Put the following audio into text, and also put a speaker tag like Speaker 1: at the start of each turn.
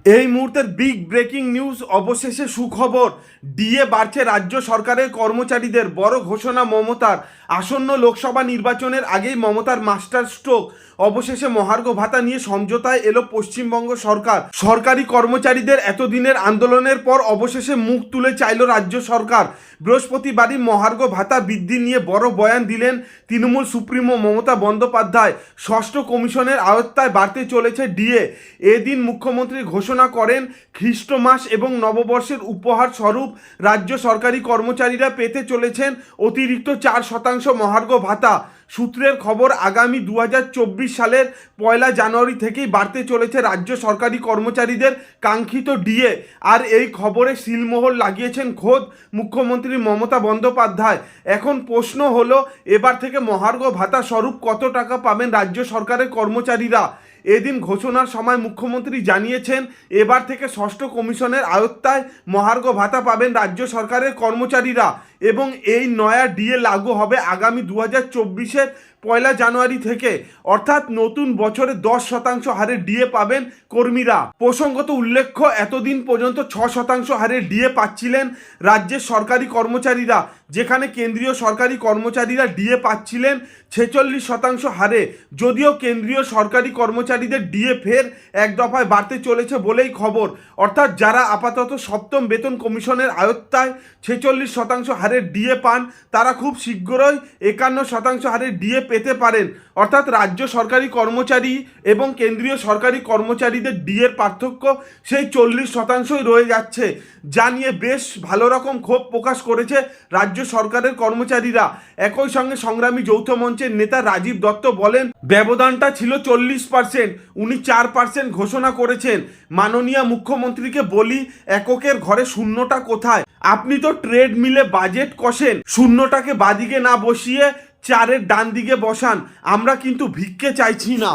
Speaker 1: এই মুহূর্তের big breaking news, অবশেষে সুখবর। ডিএ বাড়ছে রাজ্য সরকারের কর্মচারীদের। বড় ঘোষণা মমতার। আসন্ন লোকসভা নির্বাচনের আগেই মমতার মাস্টার স্ট্রোক। অবশেষে মহার্ঘ ভাতা নিয়ে সমঝোতায় এলো পশ্চিমবঙ্গ সরকার। সরকারি কর্মচারীদের এতদিনের আন্দোলনের পর অবশেষে মুখ তুলে চাইল রাজ্য সরকার। বৃহস্পতিবারই মহার্ঘ ভাতা বৃদ্ধি নিয়ে বড় বয়ান দিলেন তৃণমূল সুপ্রিমো মমতা বন্দ্যোপাধ্যায়। ষষ্ঠ কমিশনের আওতায় বাড়তে চলেছে ডিএ। এদিন মুখ্যমন্ত্রী ঘোষণা করেন, খ্রিস্টমাস এবং নববর্ষের উপহার স্বরূপ রাজ্য সরকারি কর্মচারীরা পেতে চলেছেন অতিরিক্ত 4% মহার্ঘ ভাতা। সূত্রের খবর, আগামী 2024 সালের 1 জানুয়ারি থেকেই বাড়তে চলেছে রাজ্য সরকারি কর্মচারীদের কাঙ্ক্ষিত ডিএ। আর এই খবরে সিলমোহর লাগিয়েছেন খোদ মুখ্যমন্ত্রী মমতা বন্দ্যোপাধ্যায়। এখন প্রশ্ন হলো, এবার থেকে মহার্ঘ ভাতা স্বরূপ কত টাকা পাবেন রাজ্য সরকারের কর্মচারীরা? এদিন ঘোষণার সময় মুখ্যমন্ত্রী জানিয়েছেন, এবার থেকে ষষ্ঠ কমিশনের আওতায় মহার্ঘ ভাতা পাবেন রাজ্য সরকারের কর্মচারীরা এবং এই নয়া ডিএ লাগু হবে আগামী 2024-এর 1 জানুয়ারি থেকে। অর্থাৎ নতুন বছরে 10% হারে ডিএ পাবেন কর্মীরা। প্রসঙ্গত উল্লেখ্য, এতদিন পর্যন্ত 6% হারে ডিএ পাচ্ছিলেন রাজ্যের সরকারি কর্মচারীরা, যেখানে কেন্দ্রীয় সরকারি কর্মচারীরা ডিএ পাচ্ছিলেন 46% হারে। যদিও কেন্দ্রীয় সরকারি কর্মচারীদের ডিএ ফের এক দফায় বাড়তে চলেছে বলেই খবর। অর্থাৎ যারা আপাতত সপ্তম বেতন কমিশনের আওতায় 46% হারে ডিএ পান, তারা খুব শীঘ্রই 51% হারে ডিএ পেতে পারেন। অর্থাৎ রাজ্য সরকারি কর্মচারী এবং কেন্দ্রীয় সরকারি কর্মচারীদের ডিএর পার্থক্য সেই 40%ই রয়ে যাচ্ছে, যা নিয়ে বেশ ভালো রকম ক্ষোভ প্রকাশ করেছে রাজ্য সরকারের কর্মচারীরা। একই সঙ্গে সংগ্রামী যৌথ মঞ্চের নেতা রাজীব দত্ত বলেন, ব্যবধানটা ছিল 40%, উনি 4% ঘোষণা করেছেন। মাননীয় মুখ্যমন্ত্রীকে বলি, এককের ঘরে শূন্যটা কোথায়? আপনি তো ট্রেড মিলে বাজেট কষেন, শূন্যটাকে বাদিকে না বসিয়ে 4-এর ডান দিকে বসান। আমরা কিন্তু ভিক্ষে চাইছি না।